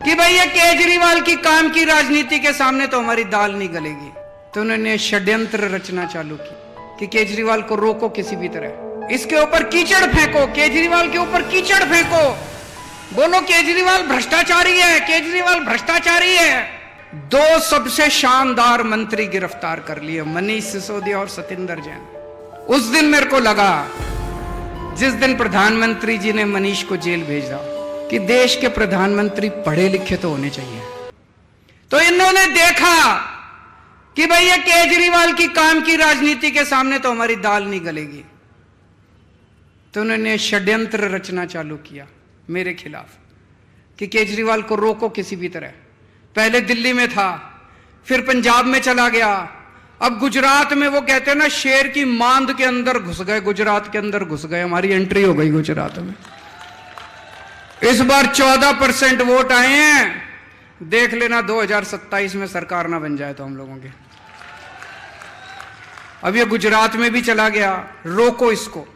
कि भाई ये केजरीवाल की काम की राजनीति के सामने तो हमारी दाल नहीं गलेगी। तो उन्होंने षड्यंत्र रचना चालू की कि केजरीवाल को रोको किसी भी तरह, इसके ऊपर कीचड़ फेंको, केजरीवाल के ऊपर कीचड़ फेंको, बोलो केजरीवाल भ्रष्टाचारी है, केजरीवाल भ्रष्टाचारी है। दो सबसे शानदार मंत्री गिरफ्तार कर लिए, मनीष सिसोदिया और सतिंदर जैन। उस दिन मेरे को लगा, जिस दिन प्रधानमंत्री जी ने मनीष को जेल भेजा, कि देश के प्रधानमंत्री पढ़े लिखे तो होने चाहिए। तो इन्होंने देखा कि भाई ये केजरीवाल की काम की राजनीति के सामने तो हमारी दाल नहीं गलेगी। तो उन्होंने षड्यंत्र रचना चालू किया मेरे खिलाफ कि केजरीवाल को रोको किसी भी तरह। पहले दिल्ली में था, फिर पंजाब में चला गया, अब गुजरात में वो कहते हैं ना, शेर की मांद के अंदर घुस गए, गुजरात के अंदर घुस गए। हमारी एंट्री हो गई गुजरात में। इस बार 14% वोट आए हैं। देख लेना 2027 में सरकार ना बन जाए तो हम लोगों के। अब ये गुजरात में भी चला गया, रोको इसको।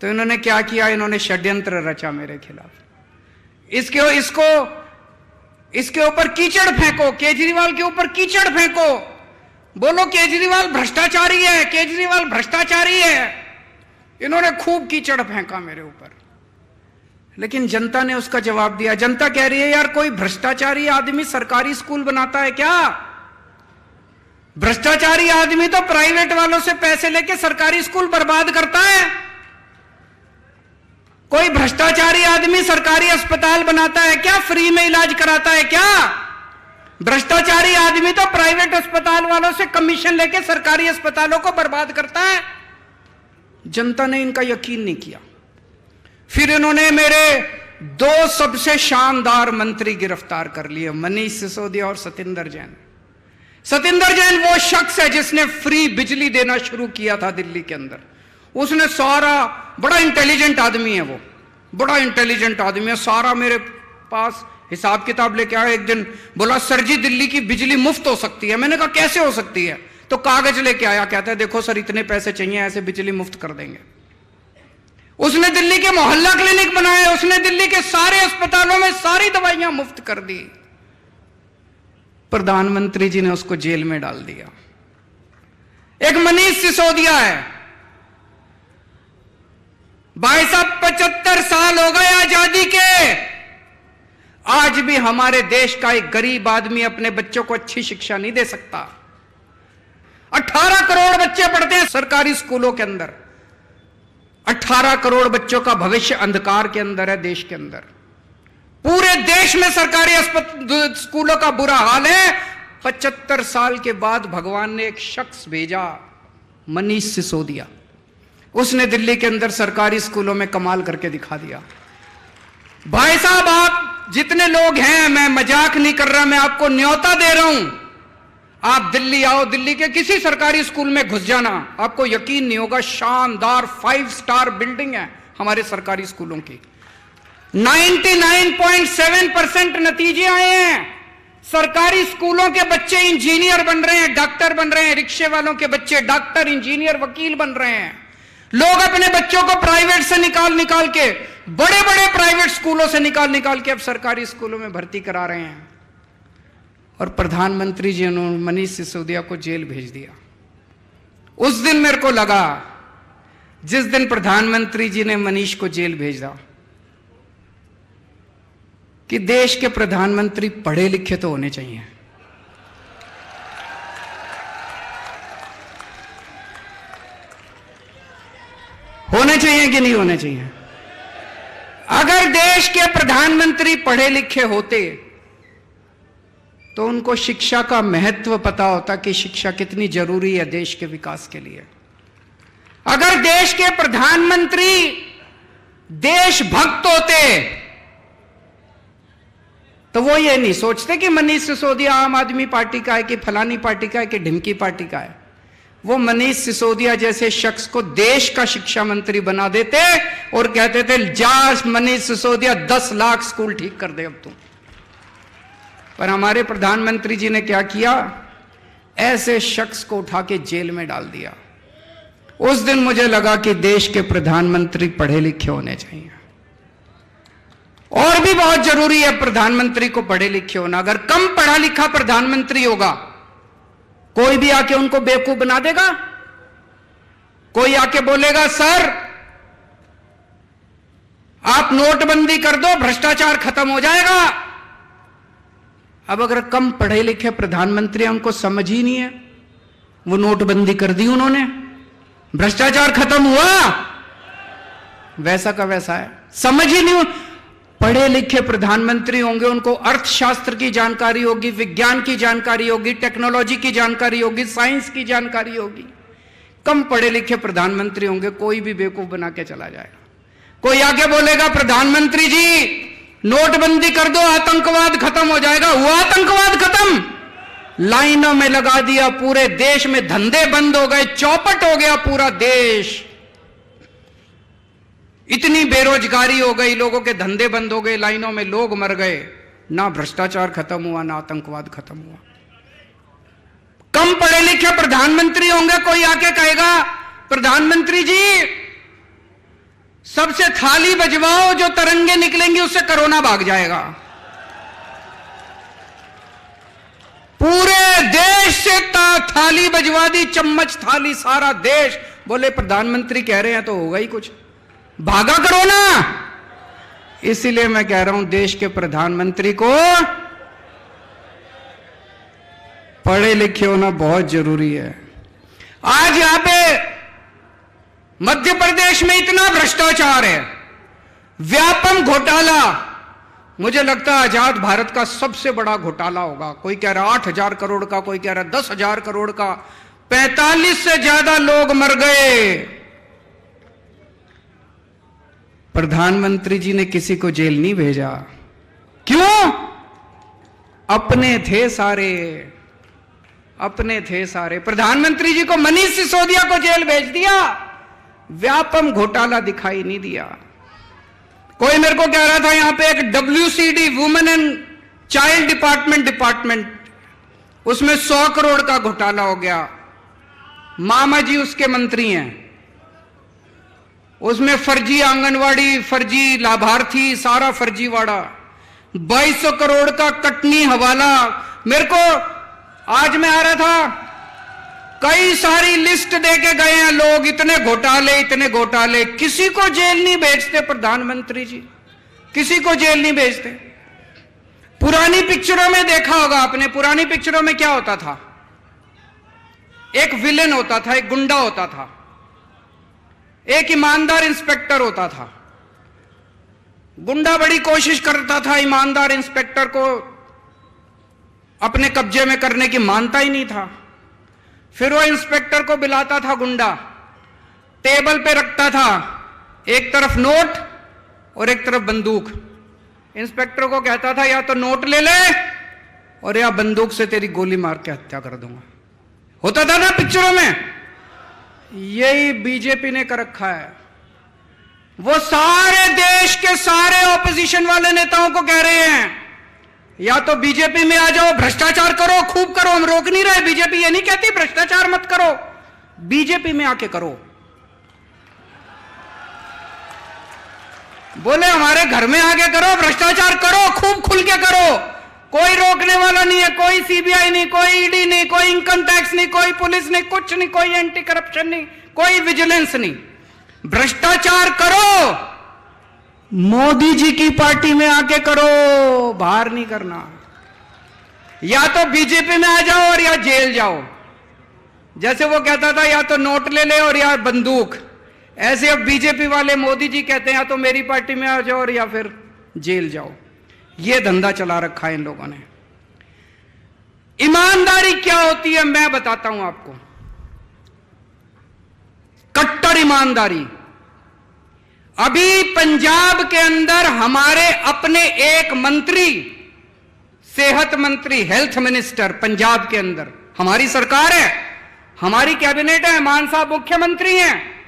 तो इन्होंने क्या किया, इन्होंने षड्यंत्र रचा मेरे खिलाफ। इसके ऊपर कीचड़ फेंको, केजरीवाल के ऊपर कीचड़ फेंको, बोलो केजरीवाल भ्रष्टाचारी है, केजरीवाल भ्रष्टाचारी है। इन्होंने खूब कीचड़ फेंका मेरे ऊपर, लेकिन जनता ने उसका जवाब दिया। जनता कह रही है, यार कोई भ्रष्टाचारी आदमी सरकारी स्कूल बनाता है क्या? भ्रष्टाचारी आदमी तो प्राइवेट वालों से पैसे लेके सरकारी स्कूल बर्बाद करता है। कोई भ्रष्टाचारी आदमी सरकारी अस्पताल बनाता है क्या? फ्री में इलाज कराता है क्या? भ्रष्टाचारी आदमी तो प्राइवेट अस्पताल वालों से कमीशन लेके सरकारी अस्पतालों को बर्बाद करता है। जनता ने इनका यकीन नहीं किया। फिर इन्होंने मेरे दो सबसे शानदार मंत्री गिरफ्तार कर लिए, मनीष सिसोदिया और सतिंदर जैन। सतिंदर जैन वो शख्स है जिसने फ्री बिजली देना शुरू किया था दिल्ली के अंदर। उसने सारा, बड़ा इंटेलिजेंट आदमी है वो, बड़ा इंटेलिजेंट आदमी है, सारा मेरे पास हिसाब किताब लेके आया। एक दिन बोला, सर जी दिल्ली की बिजली मुफ्त हो सकती है। मैंने कहा कैसे हो सकती है? तो कागज लेके आया, कहता है देखो सर इतने पैसे चाहिए, ऐसे बिजली मुफ्त कर देंगे। उसने दिल्ली के मोहल्ला क्लिनिक बनाए, उसने दिल्ली के सारे अस्पतालों में सारी दवाइयां मुफ्त कर दी। प्रधानमंत्री जी ने उसको जेल में डाल दिया। एक मनीष सिसोदिया है, भाई साहब 75 साल हो गए आजादी के, आज भी हमारे देश का एक गरीब आदमी अपने बच्चों को अच्छी शिक्षा नहीं दे सकता। 18 करोड़ बच्चे पढ़ते हैं सरकारी स्कूलों के अंदर। 18 करोड़ बच्चों का भविष्य अंधकार के अंदर है देश के अंदर। पूरे देश में सरकारी स्कूलों का बुरा हाल है। 75 साल के बाद भगवान ने एक शख्स भेजा, मनीष सिसोदिया। उसने दिल्ली के अंदर सरकारी स्कूलों में कमाल करके दिखा दिया। भाई साहब आप जितने लोग हैं, मैं मजाक नहीं कर रहा, मैं आपको न्योता दे रहा हूं, आप दिल्ली आओ, दिल्ली के किसी सरकारी स्कूल में घुस जाना, आपको यकीन नहीं होगा, शानदार 5 स्टार बिल्डिंग है हमारे सरकारी स्कूलों की। 99.7% नतीजे आए हैं। सरकारी स्कूलों के बच्चे इंजीनियर बन रहे हैं, डॉक्टर बन रहे हैं, रिक्शे वालों के बच्चे डॉक्टर, इंजीनियर, वकील बन रहे हैं। लोग अपने बच्चों को प्राइवेट से निकाल के, बड़े बड़े प्राइवेट स्कूलों से निकाल के अब सरकारी स्कूलों में भर्ती करा रहे हैं। और प्रधानमंत्री जी ने मनीष सिसोदिया को जेल भेज दिया। उस दिन मेरे को लगा, जिस दिन प्रधानमंत्री जी ने मनीष को जेल भेजा, कि देश के प्रधानमंत्री पढ़े लिखे तो होने चाहिए। होने चाहिए कि नहीं होने चाहिए? अगर देश के प्रधानमंत्री पढ़े लिखे होते तो उनको शिक्षा का महत्व पता होता कि शिक्षा कितनी जरूरी है देश के विकास के लिए। अगर देश के प्रधानमंत्री देशभक्त होते तो वो ये नहीं सोचते कि मनीष सिसोदिया आम आदमी पार्टी का है, कि फलानी पार्टी का है, कि ढिमकी पार्टी का है। वो मनीष सिसोदिया जैसे शख्स को देश का शिक्षा मंत्री बना देते और कहते थे, जा मनीष सिसोदिया 10 लाख स्कूल ठीक कर दे अब तुम। पर हमारे प्रधानमंत्री जी ने क्या किया? ऐसे शख्स को उठा के जेल में डाल दिया। उस दिन मुझे लगा कि देश के प्रधानमंत्री पढ़े लिखे होने चाहिए। और भी बहुत जरूरी है प्रधानमंत्री को पढ़े लिखे होना। अगर कम पढ़ा लिखा प्रधानमंत्री होगा, कोई भी आके उनको बेवकूफ बना देगा। कोई आके बोलेगा सर आप नोटबंदी कर दो, भ्रष्टाचार खत्म हो जाएगा। अब अगर कम पढ़े लिखे प्रधानमंत्री, उनको समझ ही नहीं है, वो नोटबंदी कर दी उन्होंने, भ्रष्टाचार खत्म हुआ, वैसा का वैसा है, समझ ही नहीं। पढ़े लिखे प्रधानमंत्री होंगे, उनको अर्थशास्त्र की जानकारी होगी, विज्ञान की जानकारी होगी, टेक्नोलॉजी की जानकारी होगी, साइंस की जानकारी होगी। कम पढ़े लिखे प्रधानमंत्री होंगे, कोई भी बेवकूफ बना के चला जाएगा। कोई आके बोलेगा प्रधानमंत्री जी नोटबंदी कर दो, आतंकवाद खत्म हो जाएगा। हुआ आतंकवाद खत्म? लाइनों में लगा दिया, पूरे देश में धंधे बंद हो गए, चौपट हो गया पूरा देश। इतनी बेरोजगारी हो गई, लोगों के धंधे बंद हो गए, लाइनों में लोग मर गए। ना भ्रष्टाचार खत्म हुआ, ना आतंकवाद खत्म हुआ। कम पढ़े लिखे प्रधानमंत्री होंगे, कोई आके कहेगा प्रधानमंत्री जी सबसे थाली बजवाओ, जो तरंगे निकलेंगी उससे कोरोना भाग जाएगा। पूरे देश से थाली बजवा दी, चम्मच थाली, सारा देश। बोले प्रधानमंत्री कह रहे हैं तो होगा ही कुछ, भागा कोरोना। इसीलिए मैं कह रहा हूं देश के प्रधानमंत्री को पढ़े लिखे होना बहुत जरूरी है। आज यहां पे मध्य प्रदेश में इतना भ्रष्टाचार है, व्यापम घोटाला। मुझे लगता है आजाद भारत का सबसे बड़ा घोटाला होगा। कोई कह रहा 8,000 करोड़ का, कोई कह रहा 10,000 करोड़ का। 45 से ज्यादा लोग मर गए। प्रधानमंत्री जी ने किसी को जेल नहीं भेजा। क्यों? अपने थे सारे, अपने थे सारे। प्रधानमंत्री जी को मनीष सिसोदिया को जेल भेज दिया, व्यापम घोटाला दिखाई नहीं दिया। कोई मेरे को कह रहा था यहां पे एक WCD women and child department, उसमें 100 करोड़ का घोटाला हो गया। मामा जी उसके मंत्री हैं, उसमें फर्जी आंगनवाड़ी, फर्जी लाभार्थी, सारा फर्जीवाड़ा। 2200 करोड़ का कटनी हवाला। मेरे को आज मैं आ रहा था, कई सारी लिस्ट देके गए हैं लोग, इतने घोटाले, इतने घोटाले। किसी को जेल नहीं भेजते प्रधानमंत्री जी, किसी को जेल नहीं भेजते। पुरानी पिक्चरों में देखा होगा आपने, पुरानी पिक्चरों में क्या होता था? एक विलेन होता था, एक गुंडा होता था, एक ईमानदार इंस्पेक्टर होता था। गुंडा बड़ी कोशिश करता था ईमानदार इंस्पेक्टर को अपने कब्जे में करने की, मानता ही नहीं था। फिर वो इंस्पेक्टर को बुलाता था गुंडा, टेबल पे रखता था एक तरफ नोट और एक तरफ बंदूक। इंस्पेक्टर को कहता था या तो नोट ले ले और या बंदूक से तेरी गोली मार के हत्या कर दूंगा। होता था ना पिक्चरों में। यही बीजेपी ने कर रखा है। वो सारे देश के सारे ऑपोजिशन वाले नेताओं को कह रहे हैं या तो बीजेपी में आ जाओ, भ्रष्टाचार करो, खूब करो। हम रोक नहीं रहे, बीजेपी ये नहीं कहती भ्रष्टाचार मत करो, बीजेपी में आके करो। बोले हमारे घर में आके करो, भ्रष्टाचार करो, खूब खुल के करो, कोई रोकने वाला नहीं है। कोई सीबीआई नहीं, कोई ईडी नहीं, कोई इनकम टैक्स नहीं, कोई पुलिस नहीं, कुछ नहीं, कोई एंटी करप्शन नहीं, कोई विजिलेंस नहीं। भ्रष्टाचार करो, मोदी जी की पार्टी में आके करो, बाहर नहीं करना। या तो बीजेपी में आ जाओ और या जेल जाओ। जैसे वो कहता था या तो नोट ले ले और या बंदूक, ऐसे अब बीजेपी वाले मोदी जी कहते हैं या तो मेरी पार्टी में आ जाओ और या फिर जेल जाओ। ये धंधा चला रखा है इन लोगों ने। ईमानदारी क्या होती है मैं बताता हूं आपको। कट्टर ईमानदारी। अभी पंजाब के अंदर हमारे अपने एक मंत्री, सेहत मंत्री, हेल्थ मिनिस्टर, पंजाब के अंदर हमारी सरकार है, हमारी कैबिनेट है, मान साहब मुख्यमंत्री हैं।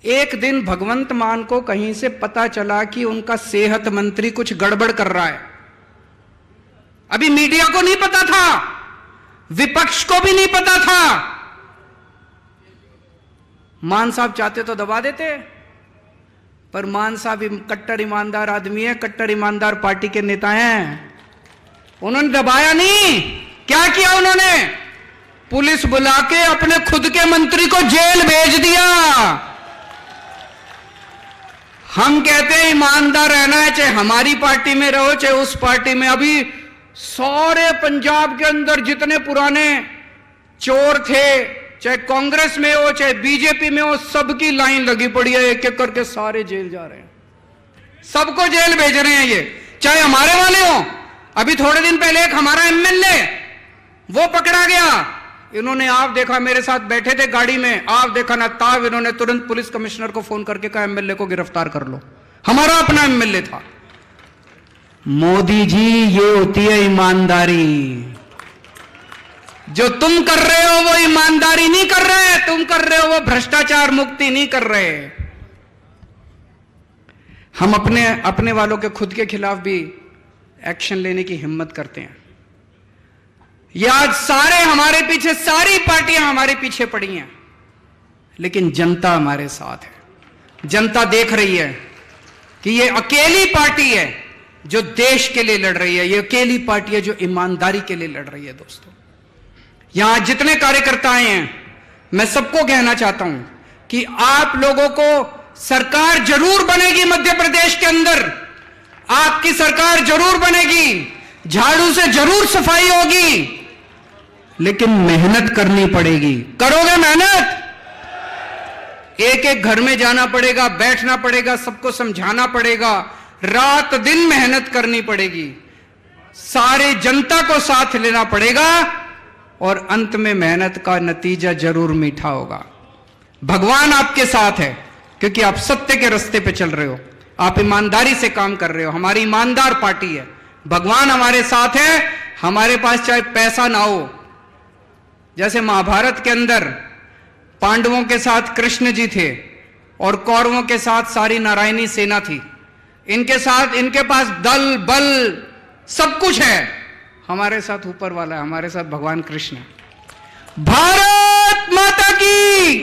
एक दिन भगवंत मान को कहीं से पता चला कि उनका सेहत मंत्री कुछ गड़बड़ कर रहा है। अभी मीडिया को नहीं पता था, विपक्ष को भी नहीं पता था। मान साहब चाहते तो दबा देते, पर मान साहब कट्टर ईमानदार आदमी है, कट्टर ईमानदार पार्टी के नेता हैं। उन्होंने दबाया नहीं। क्या किया उन्होंने? पुलिस बुला के अपने खुद के मंत्री को जेल भेज दिया। हम कहते हैं ईमानदार रहना है, चाहे हमारी पार्टी में रहो चाहे उस पार्टी में। अभी सारे पंजाब के अंदर जितने पुराने चोर थे, चाहे कांग्रेस में हो चाहे बीजेपी में हो, सबकी लाइन लगी पड़ी है, एक एक करके सारे जेल जा रहे हैं, सबको जेल भेज रहे हैं ये, चाहे हमारे वाले हो। अभी थोड़े दिन पहले एक हमारा एमएलए वो पकड़ा गया। इन्होंने आप देखा, मेरे साथ बैठे थे गाड़ी में, आप देखा ना ताब, इन्होंने तुरंत पुलिस कमिश्नर को फोन करके कहा एमएलए को गिरफ्तार कर लो। हमारा अपना एमएलए था। मोदी जी, ये होती है ईमानदारी। जो तुम कर रहे हो वो ईमानदारी नहीं कर रहे, तुम कर रहे हो वो भ्रष्टाचार मुक्ति नहीं कर रहे। हम अपने वालों के खुद के खिलाफ भी एक्शन लेने की हिम्मत करते हैं। ये आज सारे हमारे पीछे, सारी पार्टियां हमारे पीछे पड़ी हैं, लेकिन जनता हमारे साथ है। जनता देख रही है कि ये अकेली पार्टी है जो देश के लिए लड़ रही है, ये अकेली पार्टी है जो ईमानदारी के लिए लड़ रही है। दोस्तों, यहां जितने कार्यकर्ता आए हैं, मैं सबको कहना चाहता हूं कि आप लोगों को सरकार जरूर बनेगी मध्य प्रदेश के अंदर, आपकी सरकार जरूर बनेगी, झाड़ू से जरूर सफाई होगी, लेकिन मेहनत करनी पड़ेगी। करोगे मेहनत? एक एक घर में जाना पड़ेगा, बैठना पड़ेगा, सबको समझाना पड़ेगा, रात दिन मेहनत करनी पड़ेगी, सारे जनता को साथ लेना पड़ेगा, और अंत में मेहनत का नतीजा जरूर मीठा होगा। भगवान आपके साथ है, क्योंकि आप सत्य के रास्ते पे चल रहे हो, आप ईमानदारी से काम कर रहे हो। हमारी ईमानदार पार्टी है, भगवान हमारे साथ है। हमारे पास चाहे पैसा ना हो, जैसे महाभारत के अंदर पांडवों के साथ कृष्ण जी थे और कौरवों के साथ सारी नारायणी सेना थी, इनके साथ, इनके पास दल बल सब कुछ है। हमारे साथ ऊपर वाला है, हमारे साथ भगवान कृष्ण है। भारत माता की